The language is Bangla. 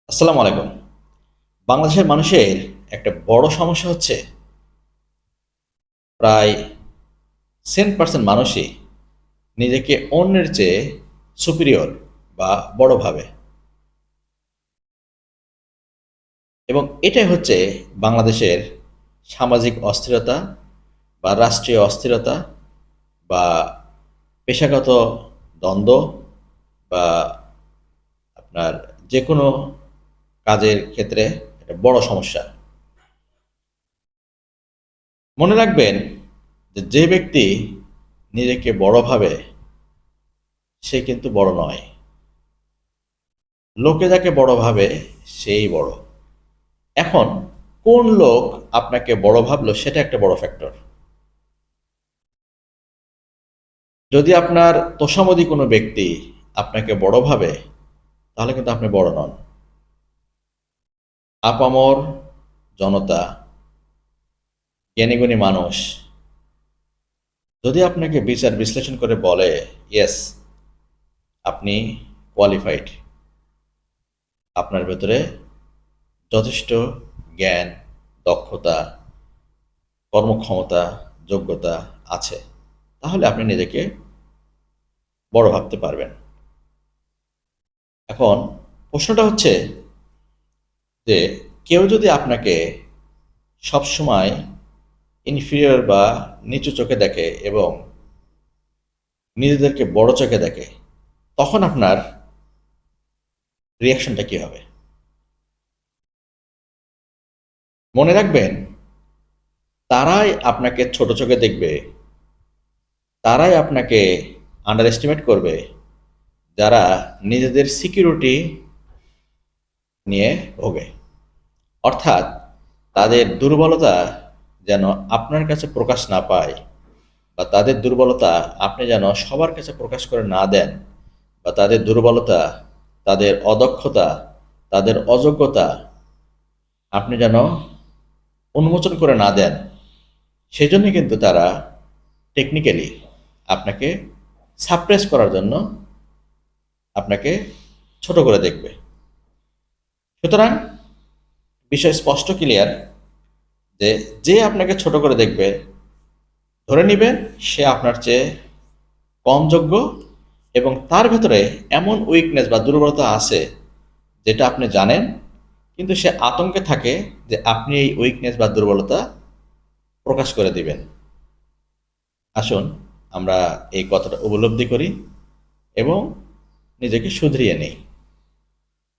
আসসালামু আলাইকুম। বাংলাদেশের মানুষের একটা বড় সমস্যা হচ্ছে প্রায় 10% মানুষই নিজেকে অন্যের চেয়ে সুপিরিয়র বা বড় ভাবে। এবং এটাই হচ্ছে বাংলাদেশের সামাজিক অস্থিরতা বা রাষ্ট্রীয় অস্থিরতা বা পেশাগত দ্বন্দ্ব বা আপনার যেকোনো কাজের ক্ষেত্রে একটা বড় সমস্যা। মনে রাখবেন যে ব্যক্তি নিজেকে বড় ভাবে সে কিন্তু বড় নয়। লোকে যাকে বড় ভাবে সেই বড়। এখন কোন লোক আপনাকে বড় ভাবলো সেটা একটা বড় ফ্যাক্টর। যদি আপনার তোষামোদী কোনো ব্যক্তি আপনাকে বড় ভাবে তাহলে কিন্তু আপনি বড় নন। আপামর জনতা, জ্ঞানীগুণী মানুষ যদি আপনাকে বিচার বিশ্লেষণ করে বলে ইয়েস আপনি কোয়ালিফাইড, আপনার ভেতরে যথেষ্ট জ্ঞান, দক্ষতা, কর্মক্ষমতা, যোগ্যতা আছে, তাহলে আপনি নিজেকে বড় ভাবতে পারবেন। এখন প্রশ্নটা হচ্ছে যে কেউ যদি আপনাকে সবসময় ইনফিরিয়র বা নিচু চোখে দেখে এবং নিজেদেরকে বড় চোখে দেখে, তখন আপনার রিয়াকশনটা কি হবে? মনে রাখবেন, তারাই আপনাকে ছোট চোখে দেখবে, তারাই আপনাকে আন্ডার এস্টিমেট করবে যারা নিজেদের সিকিউরিটি নিয়ে ভোগে। অর্থাৎ তাদের দুর্বলতা যেন আপনার কাছে প্রকাশ না পায়, বা তাদের দুর্বলতা আপনি যেন সবার কাছে প্রকাশ করে না দেন, বা তাদের দুর্বলতা, তাদের অদক্ষতা, তাদের অযোগ্যতা আপনি যেন উন্মোচন করে না দেন, সেজন্য কিন্তু তারা টেকনিক্যালি আপনাকে সাপ্রেস করার জন্য আপনাকে ছোট করে দেখবে। সুতরাং বিষয় স্পষ্ট ক্লিয়ার যে যে আপনাকে ছোট করে দেখবে ধরে নিবেন সে আপনার চেয়ে কম যোগ্য, এবং তার ভেতরে এমন উইকনেস বা দুর্বলতা আছে যেটা আপনি জানেন, কিন্তু সে আতঙ্কে থাকে যে আপনি এই উইকনেস বা দুর্বলতা প্রকাশ করে দিবেন। আসুন আমরা এই কথাটা উপলব্ধি করি এবং নিজেকে শুধরিয়ে নেই।